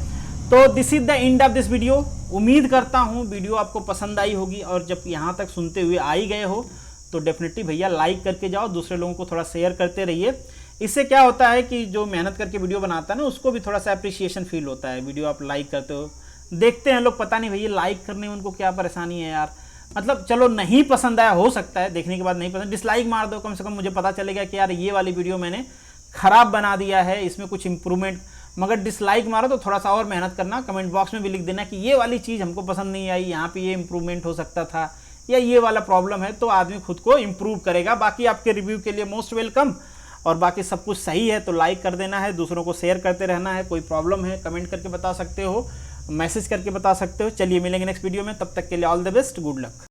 तो this is the end of this video. उम्मीद करता हूँ वीडियो आपको पसंद आई होगी, और जब यहाँ तक सुनते हुए आ ही गए हो तो डेफिनेटली भैया लाइक करके जाओ, दूसरे लोगों को थोड़ा शेयर करते रहिए। इससे क्या होता है कि जो मेहनत करके वीडियो बनाता है ना, उसको भी थोड़ा सा अप्रिसिएशन फील होता है। वीडियो आप लाइक करते हो, देखते हैं लोग, पता नहीं भैया लाइक करने में उनको क्या परेशानी है यार। मतलब चलो नहीं पसंद आया, हो सकता है देखने के बाद नहीं पसंद, डिसलाइक मार दो, कम से कम मुझे पता चलेगा कि यार ये वाली वीडियो मैंने खराब बना दिया है, इसमें कुछ इंप्रूवमेंट। मगर डिसलाइक मारो तो थोड़ा सा और मेहनत करना, कमेंट बॉक्स में भी लिख देना कि ये वाली चीज़ हमको पसंद नहीं आई, यहाँ पे ये इंप्रूवमेंट हो सकता था, या ये वाला प्रॉब्लम है, तो आदमी खुद को इंप्रूव करेगा। बाकी आपके रिव्यू के लिए मोस्ट वेलकम, और बाकी सब कुछ सही है तो लाइक कर देना है, दूसरों को शेयर करते रहना है। कोई प्रॉब्लम है कमेंट करके बता सकते हो, मैसेज करके बता सकते हो। चलिए मिलेंगे नेक्स्ट वीडियो में, तब तक के लिए all the best, good luck.